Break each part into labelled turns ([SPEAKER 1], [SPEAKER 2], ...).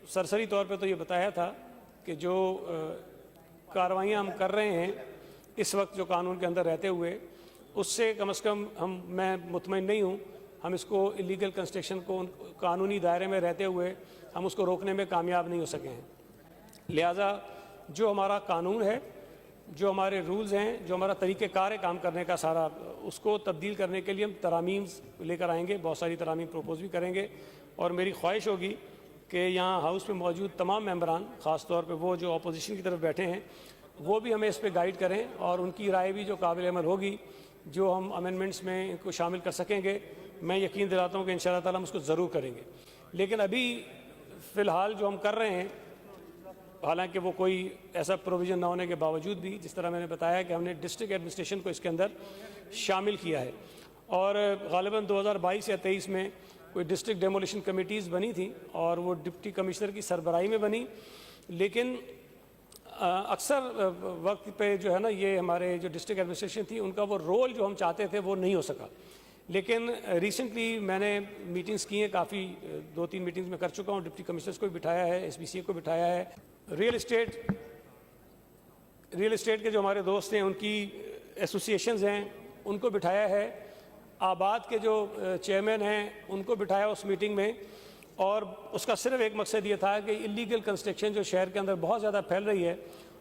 [SPEAKER 1] سرسری طور پہ تو یہ بتایا تھا کہ جو کارروائیاں ہم کر رہے ہیں اس وقت جو قانون کے اندر رہتے ہوئے، اس سے کم از کم میں مطمئن نہیں ہوں ہم اس کو اللیگل کنسٹرکشن کو قانونی دائرے میں رہتے ہوئے ہم اس کو روکنے میں کامیاب نہیں ہو سکے ہیں۔ لہٰذا جو ہمارا قانون ہے، جو ہمارے رولز ہیں، جو ہمارا طریقہ کار ہے کام کرنے کا سارا، اس کو تبدیل کرنے کے لیے ہم ترامیم لے کر آئیں گے، بہت ساری ترامیم پروپوز بھی کریں گے، اور میری خواہش ہوگی کہ یہاں ہاؤس میں موجود تمام ممبران، خاص طور پہ وہ جو اپوزیشن کی طرف بیٹھے ہیں، وہ بھی ہمیں اس پہ گائیڈ کریں، اور ان کی رائے بھی جو قابل عمل ہوگی، جو ہم امینڈمنٹس میں ان کو شامل کر سکیں گے، میں یقین دلاتا ہوں کہ انشاءاللہ تعالیٰ ہم اس کو ضرور کریں گے۔ لیکن ابھی فی الحال جو ہم کر رہے ہیں، حالانکہ وہ کوئی ایسا پروویژن نہ ہونے کے باوجود بھی، جس طرح میں نے بتایا کہ ہم نے ڈسٹرکٹ ایڈمنسٹریشن کو اس کے اندر شامل کیا ہے، اور غالباً 2022 یا 23 میں کوئی ڈسٹرکٹ ڈیمولیشن کمیٹیز بنی تھیں، اور وہ ڈپٹی کمشنر کی سربراہی میں بنی، لیکن اکثر وقت پہ جو ہے نا، یہ ہمارے جو ڈسٹرکٹ ایڈمنسٹریشن تھی، ان کا وہ رول جو ہم چاہتے تھے وہ نہیں ہو سکا۔ لیکن ریسنٹلی میں نے میٹنگز کی ہیں، کافی 2-3 میٹنگز میں کر چکا ہوں، ڈپٹی کمشنرز کو بھی بٹھایا ہے، ایس بی سی اے کو بٹھایا ہے، ریل اسٹیٹ کے جو ہمارے دوست ہیں، ان کی ایسوسیشنز ہیں، ان کو بٹھایا ہے، آباد کے جو چیئرمین ہیں ان کو بٹھایا اس میٹنگ میں، اور اس کا صرف ایک مقصد یہ تھا کہ اللیگل کنسٹرکشن جو شہر کے اندر بہت زیادہ پھیل رہی ہے،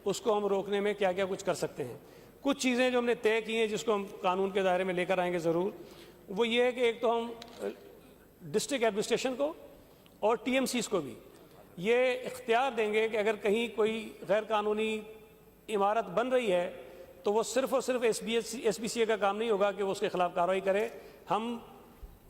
[SPEAKER 1] اس کو ہم روکنے میں کیا کیا کچھ کر سکتے ہیں۔ کچھ چیزیں جو ہم نے طے کی ہیں، جس کو ہم قانون کے دائرے میں لے کر آئیں گے ضرور، وہ یہ ہے کہ ایک تو ہم ڈسٹرکٹ ایڈمنسٹریشن کو اور ٹی ایم سیز کو بھی یہ اختیار دیں گے کہ اگر کہیں کوئی غیر قانونی عمارت بن رہی ہے تو وہ صرف اور صرف ایس بی سی اے کا کام نہیں ہوگا کہ وہ اس کے خلاف کارروائی کرے، ہم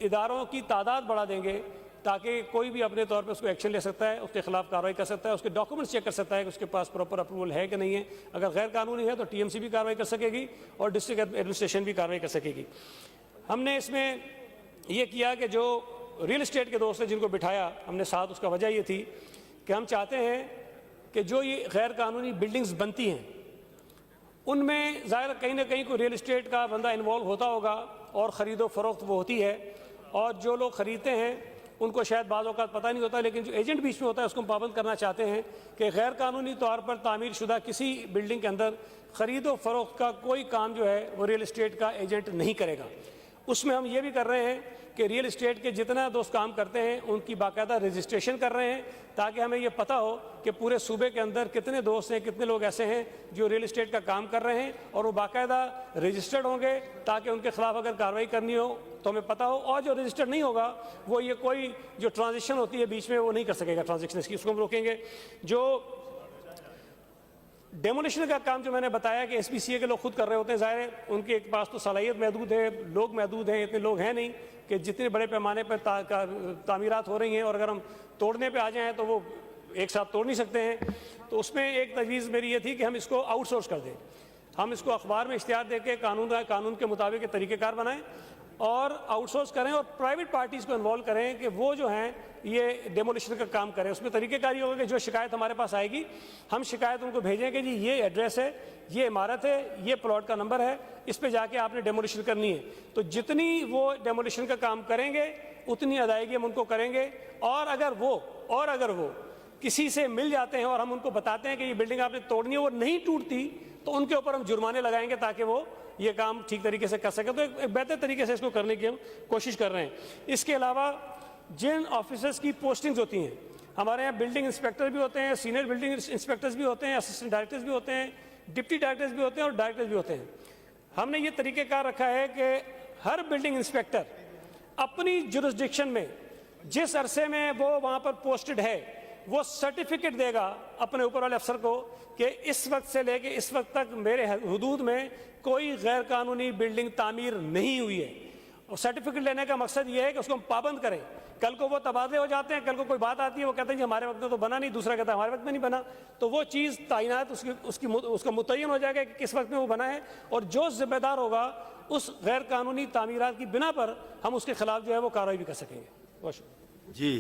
[SPEAKER 1] اداروں کی تعداد بڑھا دیں گے تاکہ کوئی بھی اپنے طور پہ اس کو ایکشن لے سکتا ہے، اس کے خلاف کارروائی کر سکتا ہے، اس کے ڈاکومنٹس چیک کر سکتا ہے کہ اس کے پاس پراپر اپروول ہے کہ نہیں ہے۔ اگر غیر قانونی ہے تو ٹی ایم سی بھی کارروائی کر سکے گی اور ڈسٹرکٹ ایڈمنسٹریشن بھی کارروائی کر سکے گی۔ ہم نے اس میں یہ کیا کہ جو ریل اسٹیٹ کے دوست ہیں جن کو بٹھایا ہم نے ساتھ، اس کا وجہ یہ تھی کہ ہم چاہتے ہیں کہ جو یہ غیر قانونی بلڈنگز بنتی ہیں ان میں ظاہر کہیں نہ کہیں کوئی ریل اسٹیٹ کا بندہ انوالو ہوتا ہوگا، اور خرید و فروخت وہ ہوتی ہے، اور جو لوگ خریدتے ہیں ان کو شاید بعض اوقات پتہ نہیں ہوتا، لیکن جو ایجنٹ بیچ میں ہوتا ہے اس کو ہم پابند کرنا چاہتے ہیں کہ غیر قانونی طور پر تعمیر شدہ کسی بلڈنگ کے اندر خرید و فروخت کا کوئی کام جو ہے وہ ریل اسٹیٹ کا ایجنٹ نہیں کرے گا۔ اس میں ہم یہ بھی کر رہے ہیں کہ ریل اسٹیٹ کے جتنا دوست کام کرتے ہیں ان کی باقاعدہ رجسٹریشن کر رہے ہیں، تاکہ ہمیں یہ پتہ ہو کہ پورے صوبے کے اندر کتنے دوست ہیں، کتنے لوگ ایسے ہیں جو ریل اسٹیٹ کا کام کر رہے ہیں، اور وہ باقاعدہ رجسٹرڈ ہوں گے تاکہ ان کے خلاف اگر کارروائی کرنی ہو تو ہمیں پتہ ہو، اور جو رجسٹرڈ نہیں ہوگا وہ یہ کوئی جو ٹرانزیکشن ہوتی ہے بیچ میں وہ نہیں کر سکے گا، ٹرانزیکشن کی اس کو ہم روکیں گے۔ جو ڈیمولیشن کا کام جو میں نے بتایا کہ ایس پی سی اے کے لوگ خود کر رہے ہوتے ہیں، ظاہر ہے ان کے پاس تو صلاحیت محدود ہے، لوگ محدود ہیں، اتنے لوگ ہیں نہیں کہ جتنے بڑے پیمانے پر تعمیرات ہو رہی ہیں، اور اگر ہم توڑنے پہ آ جائیں تو وہ ایک ساتھ توڑ نہیں سکتے ہیں۔ تو اس میں ایک تجویز میری یہ تھی کہ ہم اس کو آؤٹ سورس کر دیں، ہم اس کو اخبار میں اشتہار دے کے قانون کے مطابق یہ طریقہ کار بنائیں اور آؤٹ سورس کریں، اور پرائیویٹ پارٹیز کو انوالو کریں کہ وہ جو ہیں یہ ڈیمولیشن کا کام کریں۔ اس میں طریقہ کار یہ ہوگا کہ جو شکایت ہمارے پاس آئے گی ہم شکایت ان کو بھیجیں کہ جی یہ ایڈریس ہے، یہ عمارت ہے، یہ پلاٹ کا نمبر ہے، اس پہ جا کے آپ نے ڈیمولیشن کرنی ہے۔ تو جتنی وہ ڈیمولیشن کا کام کریں گے اتنی ادائیگی ہم ان کو کریں گے، اور اگر وہ کسی سے مل جاتے ہیں اور ہم ان کو بتاتے ہیں کہ یہ بلڈنگ آپ نے توڑنی ہے، وہ نہیں ٹوٹتی، تو ان کے اوپر ہم جرمانے لگائیں گے تاکہ وہ یہ کام ٹھیک طریقے سے کر سکے۔ تو ایک بہتر طریقے سے اس کو کرنے کی ہم کوشش کر رہے ہیں۔ اس کے علاوہ جن آفیسرز کی پوسٹنگز ہوتی ہیں، ہمارے یہاں بلڈنگ انسپیکٹر بھی ہوتے ہیں، سینئر بلڈنگ انسپیکٹرز بھی ہوتے ہیں، اسسٹنٹ ڈائریکٹرز بھی ہوتے ہیں، ڈپٹی ڈائریکٹرز بھی ہوتے ہیں، اور ڈائریکٹرز بھی ہوتے ہیں۔ ہم نے یہ طریقہ کار رکھا ہے کہ ہر بلڈنگ انسپیکٹر اپنی جورسڈکشن میں جس عرصے میں وہ وہاں پر پوسٹڈ ہے وہ سرٹیفکیٹ دے گا اپنے اوپر والے افسر کو کہ اس وقت سے لے کے اس وقت تک میرے حدود میں کوئی غیر قانونی بلڈنگ تعمیر نہیں ہوئی ہے۔ اور سرٹیفکیٹ لینے کا مقصد یہ ہے کہ اس کو ہم پابند کریں۔ کل کو وہ تبادلے ہو جاتے ہیں، کل کو کوئی بات آتی ہے، وہ کہتے ہیں جی ہمارے وقت میں تو بنا نہیں، دوسرا کہتا ہے ہمارے وقت میں نہیں بنا، تو وہ چیز تعینات اس کا متعین ہو جائے گا کہ کس وقت میں وہ بنا ہے، اور جو ذمہ دار ہوگا اس غیر قانونی تعمیرات کی بنا پر ہم اس کے خلاف جو ہے وہ کارروائی بھی کر سکیں گے۔ بہت شکریہ۔
[SPEAKER 2] جی